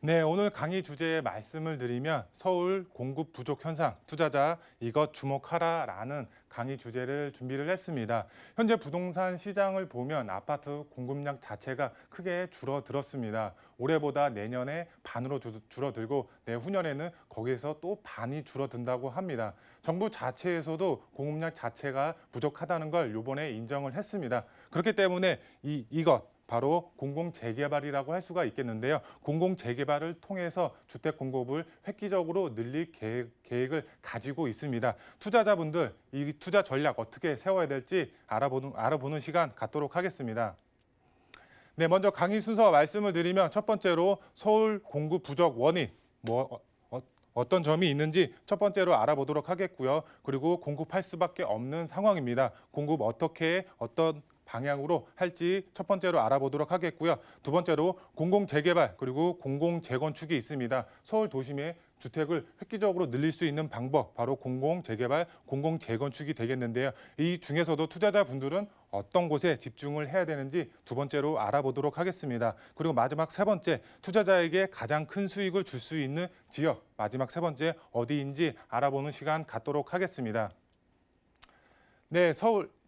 네, 오늘 강의 주제에 말씀을 드리면 서울 공급 부족 현상, 투자자 이것 주목하라라는 강의 주제를 준비를 했습니다. 현재 부동산 시장을 보면 아파트 공급량 자체가 크게 줄어들었습니다. 올해보다 내년에 반으로 줄어들고 내후년에는 거기에서 또 반이 줄어든다고 합니다. 정부 자체에서도 공급량 자체가 부족하다는 걸 이번에 인정을 했습니다. 그렇기 때문에 이것 바로 공공재개발이라고 할 수가 있겠는데요. 공공재개발을 통해서 주택 공급을 획기적으로 늘릴 계획을 가지고 있습니다. 투자자분들 이 투자 전략 어떻게 세워야 될지 알아보는 시간 갖도록 하겠습니다. 네, 먼저 강의 순서 말씀을 드리면 첫 번째로 서울 공급 부족 원인, 어떤 점이 있는지 첫 번째로 알아보도록 하겠고요. 그리고 공급할 수밖에 없는 상황입니다. 공급 어떤 방향으로 할지 첫 번째로 알아보도록 하겠고요. 두 번째로 공공재개발 그리고 공공재건축이 있습니다. 서울 도심의 주택을 획기적으로 늘릴 수 있는 방법, 바로 공공재개발, 공공재건축이 되겠는데요. 이 중에서도 투자자분들은 어떤 곳에 집중을 해야 되는지 두 번째로 알아보도록 하겠습니다. 그리고 마지막 세 번째, 투자자에게 가장 큰 수익을 줄 수 있는 지역, 마지막 세 번째 어디인지 알아보는 시간 갖도록 하겠습니다. 네,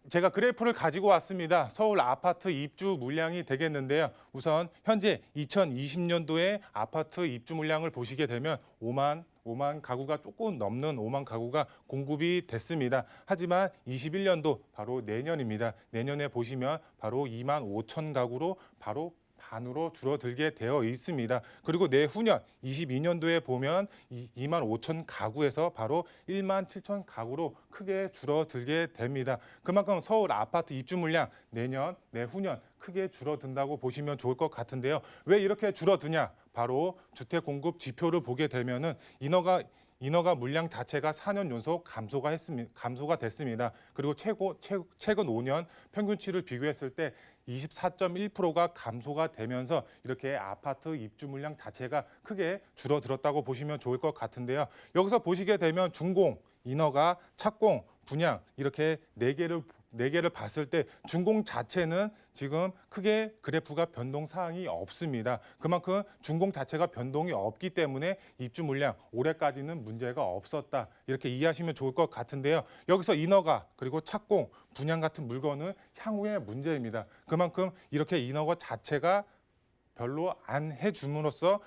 제가 그래프를 가지고 왔습니다. 서울 아파트 입주 물량이 되겠는데요. 우선 현재 2020년도에 아파트 입주 물량을 보시게 되면 5만 가구가 조금 넘는 5만 가구가 공급이 됐습니다. 하지만 21년도 바로 내년입니다. 내년에 보시면 바로 2만 5천 가구로 바로 반으로 줄어들게 되어 있습니다. 그리고 내후년 22년도에 보면 2만 5천 가구에서 바로 1만 7천 가구로 크게 줄어들게 됩니다. 그만큼 서울 아파트 입주 물량 내후년 크게 줄어든다고 보시면 좋을 것 같은데요. 왜 이렇게 줄어드냐? 바로 주택 공급 지표를 보게 되면은 인허가 물량 자체가 4년 연속 감소가 됐습니다. 그리고 최근 5년 평균치를 비교했을 때 24.1%가 감소가 되면서 이렇게 아파트 입주 물량 자체가 크게 줄어들었다고 보시면 좋을 것 같은데요. 여기서 보시게 되면 준공, 인허가, 착공, 분양 이렇게 네 개를 봤을 때 준공 자체는 지금 크게 그래프가 변동 사항이 없습니다. 그만큼 준공 자체가 변동이 없기 때문에 입주 물량 올해까지는 문제가 없었다. 이렇게 이해하시면 좋을 것 같은데요. 여기서 인허가 그리고 착공, 분양 같은 물건은 향후의 문제입니다. 그만큼 이렇게 인허가 자체가 별로 안 해줌으로써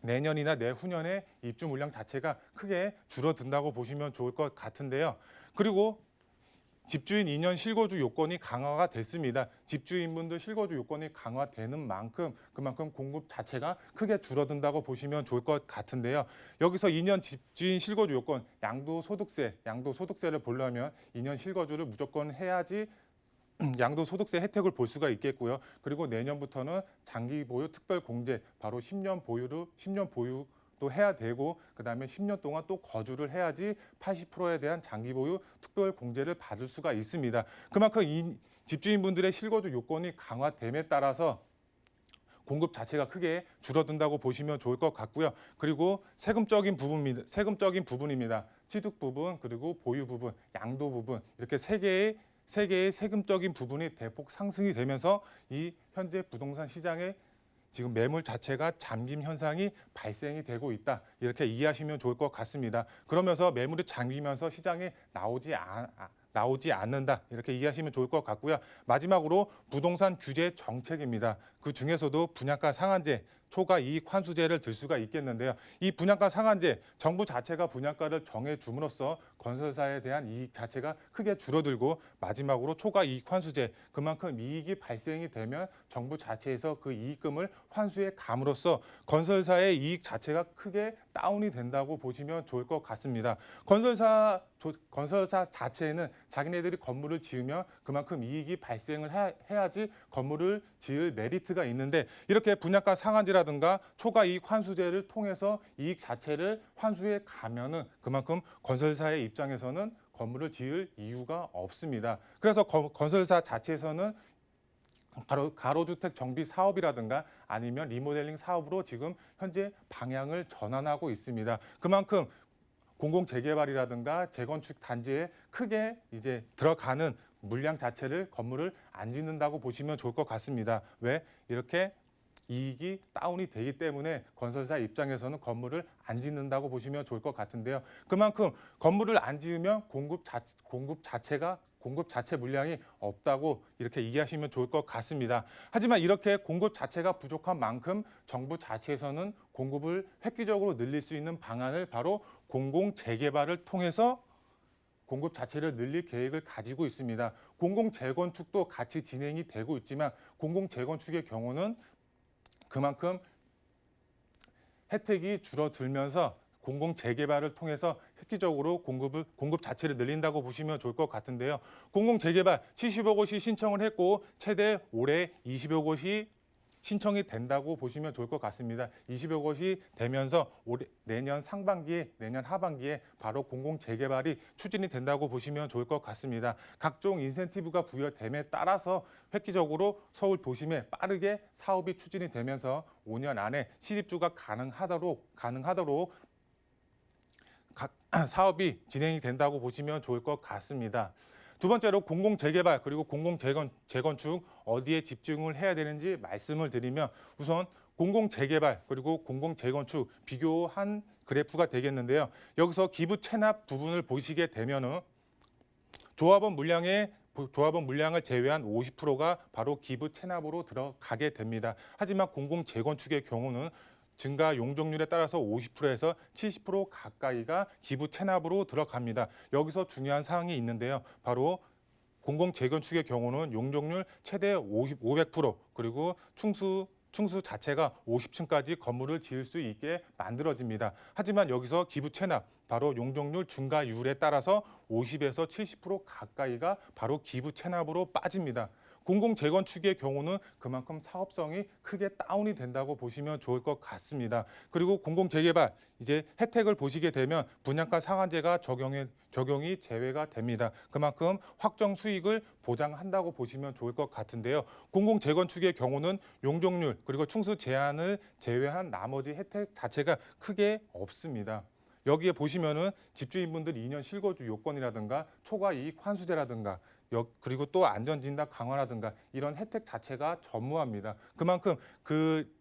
내년이나 내후년에 입주 물량 자체가 크게 줄어든다고 보시면 좋을 것 같은데요. 그리고 집주인 2년 실거주 요건이 강화가 됐습니다. 집주인분들 실거주 요건이 강화되는 만큼 그만큼 공급 자체가 크게 줄어든다고 보시면 좋을 것 같은데요. 여기서 2년 집주인 실거주 요건, 양도소득세를 보려면 2년 실거주를 무조건 해야지 양도소득세 혜택을 볼 수가 있겠고요. 그리고 내년부터는 장기 보유 특별 공제, 바로 10년 보유도 해야 되고 그다음에 10년 동안 또 거주를 해야지 80%에 대한 장기 보유 특별 공제를 받을 수가 있습니다. 그만큼 이 집주인분들의 실거주 요건이 강화됨에 따라서 공급 자체가 크게 줄어든다고 보시면 좋을 것 같고요. 그리고 세금적인 부분입니다. 취득 부분, 그리고 보유 부분, 양도 부분 이렇게 세 개의 세금적인 부분이 대폭 상승이 되면서 이 현재 부동산 시장의 지금 매물 자체가 잠김 현상이 발생이 되고 있다. 이렇게 이해하시면 좋을 것 같습니다. 그러면서 매물이 잠기면서 시장에 나오지 않는다. 이렇게 이해하시면 좋을 것 같고요. 마지막으로 부동산 규제 정책입니다. 그 중에서도 분양가 상한제, 초과 이익 환수제를 들 수가 있겠는데요. 이 분양가 상한제, 정부 자체가 분양가를 정해줌으로써 건설사에 대한 이익 자체가 크게 줄어들고 마지막으로 초과 이익 환수제, 그만큼 이익이 발생이 되면 정부 자체에서 그 이익금을 환수해 감으로써 건설사의 이익 자체가 크게 다운이 된다고 보시면 좋을 것 같습니다. 건설사 자체는 자기네들이 건물을 지으면 그만큼 이익이 발생을 해야지 건물을 지을 메리트가 있는데 이렇게 분양가 상한제라든가 초과 이익 환수제를 통해서 이익 자체를 환수해 가면은 그만큼 건설사의 입장에서는 건물을 지을 이유가 없습니다. 그래서 건설사 자체에서는 가로주택 정비 사업이라든가 아니면 리모델링 사업으로 지금 현재 방향을 전환하고 있습니다. 그만큼 공공재개발이라든가 재건축 단지에 크게 이제 들어가는 물량 자체를 건물을 안 짓는다고 보시면 좋을 것 같습니다. 왜? 이렇게 이익이 다운이 되기 때문에 건설사 입장에서는 건물을 안 짓는다고 보시면 좋을 것 같은데요. 그만큼 건물을 안 지으면 공급 자체 물량이 없다고 이렇게 이해하시면 좋을 것 같습니다. 하지만 이렇게 공급 자체가 부족한 만큼 정부 자체에서는 공급을 획기적으로 늘릴 수 있는 방안을 바로 공공 재개발을 통해서 공급 자체를 늘릴 계획을 가지고 있습니다. 공공 재건축도 같이 진행이 되고 있지만 공공 재건축의 경우는 그만큼 혜택이 줄어들면서 공공 재개발을 통해서 획기적으로 공급 자체를 늘린다고 보시면 좋을 것 같은데요. 공공 재개발 70여 곳이 신청을 했고 최대 올해 20여 곳이 신청이 된다고 보시면 좋을 것 같습니다. 20여 곳이 되면서 내년 상반기에, 내년 하반기에 바로 공공 재개발이 추진이 된다고 보시면 좋을 것 같습니다. 각종 인센티브가 부여됨에 따라서 획기적으로 서울 도심에 빠르게 사업이 추진이 되면서 5년 안에 실입주가 가능하도록 사업이 진행이 된다고 보시면 좋을 것 같습니다. 두 번째로 공공 재개발 그리고 공공 재건축 어디에 집중을 해야 되는지 말씀을 드리면 우선 공공 재개발 그리고 공공 재건축 비교한 그래프가 되겠는데요. 여기서 기부 체납 부분을 보시게 되면은 조합원 물량을 제외한 50%가 바로 기부 체납으로 들어가게 됩니다. 하지만 공공 재건축의 경우는 증가 용적률에 따라서 50%에서 70% 가까이가 기부 체납으로 들어갑니다. 여기서 중요한 사항이 있는데요. 바로 공공 재건축의 경우는 용적률 최대 500% 그리고 충수 자체가 50층까지 건물을 지을 수 있게 만들어집니다. 하지만 여기서 기부 체납, 바로 용적률 증가율에 따라서 50에서 70% 가까이가 바로 기부 체납으로 빠집니다. 공공 재건축의 경우는 그만큼 사업성이 크게 다운이 된다고 보시면 좋을 것 같습니다. 그리고 공공 재개발 이제 혜택을 보시게 되면 분양가 상한제가 적용이 제외가 됩니다. 그만큼 확정 수익을 보장한다고 보시면 좋을 것 같은데요. 공공 재건축의 경우는 용적률 그리고 충수 제한을 제외한 나머지 혜택 자체가 크게 없습니다. 여기에 보시면은 집주인분들 2년 실거주 요건이라든가 초과 이익 환수제라든가 그리고 또 안전진단 강화라든가 이런 혜택 자체가 전무합니다. 그만큼 그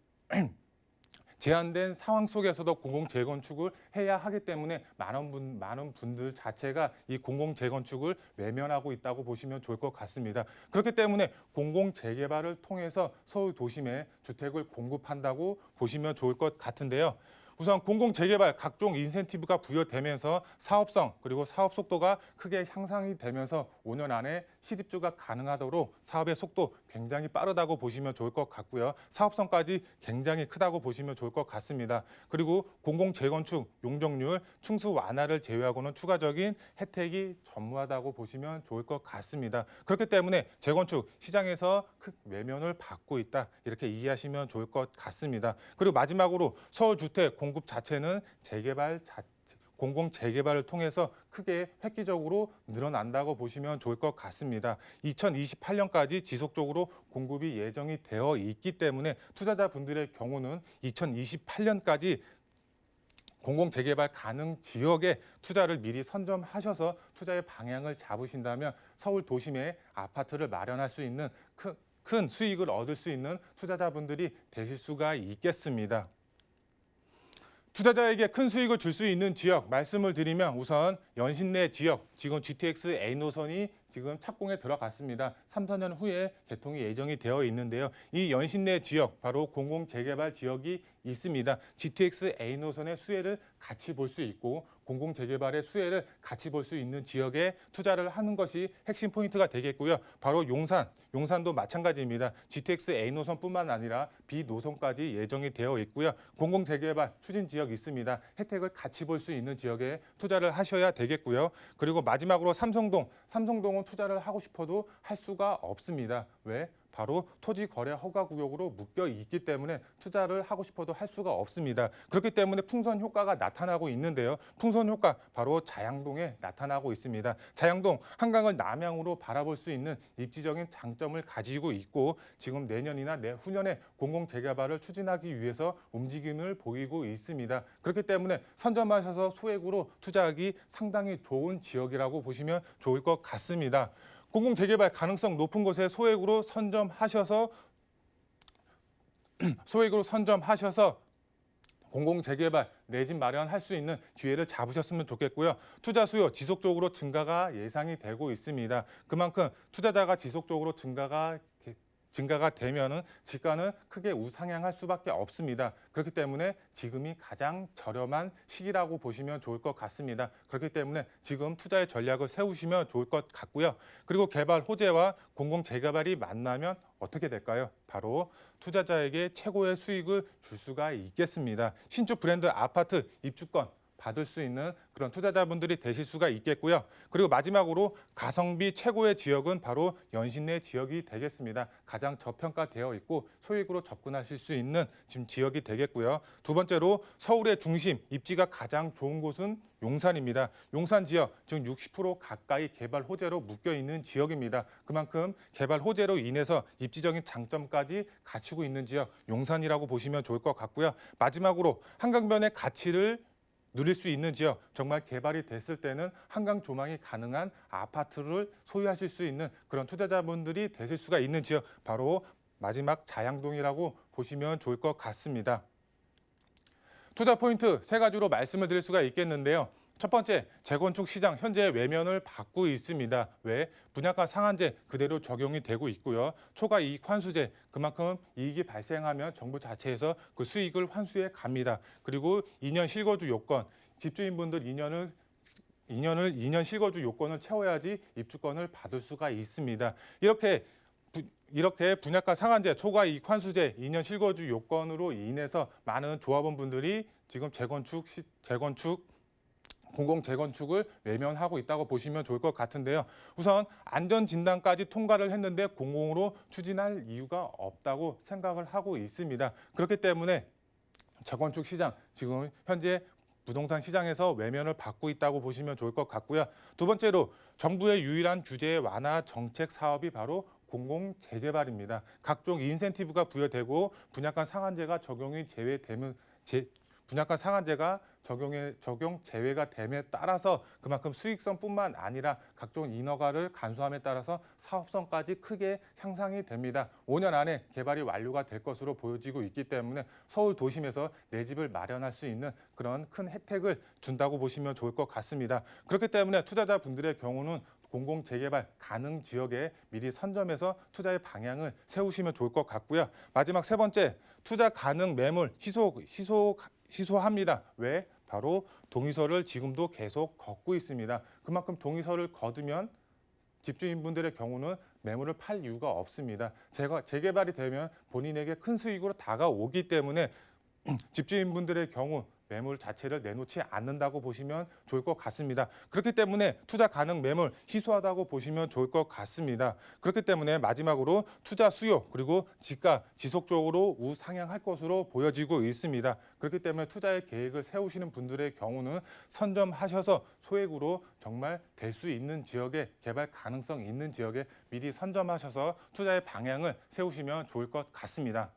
제한된 상황 속에서도 공공 재건축을 해야 하기 때문에 많은 분들 자체가 이 공공 재건축을 외면하고 있다고 보시면 좋을 것 같습니다. 그렇기 때문에 공공 재개발을 통해서 서울 도심에 주택을 공급한다고 보시면 좋을 것 같은데요. 우선 공공 재개발 각종 인센티브가 부여되면서 사업성 그리고 사업 속도가 크게 향상이 되면서 5년 안에 실입주가 가능하도록 사업의 속도 굉장히 빠르다고 보시면 좋을 것 같고요. 사업성까지 굉장히 크다고 보시면 좋을 것 같습니다. 그리고 공공 재건축 용적률 충수 완화를 제외하고는 추가적인 혜택이 전무하다고 보시면 좋을 것 같습니다. 그렇기 때문에 재건축 시장에서 큰 외면을 받고 있다 이렇게 이해하시면 좋을 것 같습니다. 그리고 마지막으로 서울 주택 공급 자체는 공공 재개발을 통해서 크게 획기적으로 늘어난다고 보시면 좋을 것 같습니다. 2028년까지 지속적으로 공급이 예정이 되어 있기 때문에 투자자분들의 경우는 2028년까지 공공 재개발 가능 지역에 투자를 미리 선점하셔서 투자의 방향을 잡으신다면 서울 도심에 아파트를 마련할 수 있는 큰 수익을 얻을 수 있는 투자자분들이 되실 수가 있겠습니다. 투자자에게 큰 수익을 줄 수 있는 지역 말씀을 드리면 우선 연신내 지역, 지금 GTX A 노선이 지금 착공에 들어갔습니다. 3, 4년 후에 개통이 예정이 되어 있는데요. 이 연신내 지역, 바로 공공 재개발 지역이 있습니다. GTX A 노선의 수혜를 같이 볼 수 있고 공공 재개발의 수혜를 같이 볼 수 있는 지역에 투자를 하는 것이 핵심 포인트가 되겠고요. 바로 용산도 마찬가지입니다. GTX A 노선뿐만 아니라 B 노선까지 예정이 되어 있고요. 공공 재개발 추진 지역 있습니다. 혜택을 같이 볼 수 있는 지역에 투자를 하셔야 되겠고요. 그리고 마지막으로 삼성동은 투자를 하고 싶어도 할 수가 없습니다. 왜? 바로 토지거래 허가구역으로 묶여 있기 때문에 투자를 하고 싶어도 할 수가 없습니다. 그렇기 때문에 풍선 효과가 나타나고 있는데요. 풍선 효과 바로 자양동에 나타나고 있습니다. 자양동 한강을 남향으로 바라볼 수 있는 입지적인 장점을 가지고 있고 지금 내년이나 내후년에 공공 재개발을 추진하기 위해서 움직임을 보이고 있습니다. 그렇기 때문에 선점하셔서 소액으로 투자하기 상당히 좋은 지역이라고 보시면 좋을 것 같습니다. 공공 재개발 가능성 높은 곳에 소액으로 선점하셔서 소액으로 선점하셔서 공공 재개발, 내 집 마련할 수 있는 기회를 잡으셨으면 좋겠고요. 투자 수요 지속적으로 증가가 예상이 되고 있습니다. 그만큼 투자자가 지속적으로 증가가 되면은 지가는 크게 우상향할 수밖에 없습니다. 그렇기 때문에 지금이 가장 저렴한 시기라고 보시면 좋을 것 같습니다. 그렇기 때문에 지금 투자의 전략을 세우시면 좋을 것 같고요. 그리고 개발 호재와 공공 재개발이 만나면 어떻게 될까요? 바로 투자자에게 최고의 수익을 줄 수가 있겠습니다. 신축 브랜드 아파트 입주권 받을 수 있는 그런 투자자분들이 되실 수가 있겠고요. 그리고 마지막으로 가성비 최고의 지역은 바로 연신내 지역이 되겠습니다. 가장 저평가되어 있고 소액으로 접근하실 수 있는 지금 지역이 되겠고요. 두 번째로 서울의 중심, 입지가 가장 좋은 곳은 용산입니다. 용산 지역, 즉 60% 가까이 개발 호재로 묶여 있는 지역입니다. 그만큼 개발 호재로 인해서 입지적인 장점까지 갖추고 있는 지역, 용산이라고 보시면 좋을 것 같고요. 마지막으로 한강변의 가치를 누릴 수 있는 지역, 정말 개발이 됐을 때는 한강 조망이 가능한 아파트를 소유하실 수 있는 그런 투자자분들이 되실 수가 있는 지역, 바로 마지막 자양동이라고 보시면 좋을 것 같습니다. 투자 포인트 세 가지로 말씀을 드릴 수가 있겠는데요. 첫 번째, 재건축 시장 현재 외면을 받고 있습니다. 왜? 분양가 상한제 그대로 적용이 되고 있고요. 초과 이익 환수제, 그만큼 이익이 발생하면 정부 자체에서 그 수익을 환수해 갑니다. 그리고 2년 실거주 요건, 집주인분들 2년 실거주 요건을 채워야지 입주권을 받을 수가 있습니다. 이렇게 분양가 상한제, 초과 이익 환수제, 2년 실거주 요건으로 인해서 많은 조합원분들이 지금 공공 재건축을 외면하고 있다고 보시면 좋을 것 같은데요. 우선 안전진단까지 통과를 했는데 공공으로 추진할 이유가 없다고 생각을 하고 있습니다. 그렇기 때문에 재건축 시장, 지금 현재 부동산 시장에서 외면을 받고 있다고 보시면 좋을 것 같고요. 두 번째로 정부의 유일한 규제 완화 정책 사업이 바로 공공 재개발입니다. 각종 인센티브가 부여되고 분양가 상한제가 적용 제외가 됨에 따라서 그만큼 수익성뿐만 아니라 각종 인허가를 간소함에 따라서 사업성까지 크게 향상이 됩니다. 5년 안에 개발이 완료가 될 것으로 보여지고 있기 때문에 서울 도심에서 내 집을 마련할 수 있는 그런 큰 혜택을 준다고 보시면 좋을 것 같습니다. 그렇기 때문에 투자자분들의 경우는 공공 재개발 가능 지역에 미리 선점해서 투자의 방향을 세우시면 좋을 것 같고요. 마지막 세 번째, 투자 가능 매물 희소합니다. 왜? 바로 동의서를 지금도 계속 걷고 있습니다. 그만큼 동의서를 거두면 집주인분들의 경우는 매물을 팔 이유가 없습니다. 재개발이 되면 본인에게 큰 수익으로 다가오기 때문에 집주인분들의 경우 매물 자체를 내놓지 않는다고 보시면 좋을 것 같습니다. 그렇기 때문에 투자 가능 매물 희소하다고 보시면 좋을 것 같습니다. 그렇기 때문에 마지막으로 투자 수요 그리고 지가 지속적으로 우상향할 것으로 보여지고 있습니다. 그렇기 때문에 투자의 계획을 세우시는 분들의 경우는 선점하셔서 소액으로 정말 될 수 있는 지역에 개발 가능성 있는 지역에 미리 선점하셔서 투자의 방향을 세우시면 좋을 것 같습니다.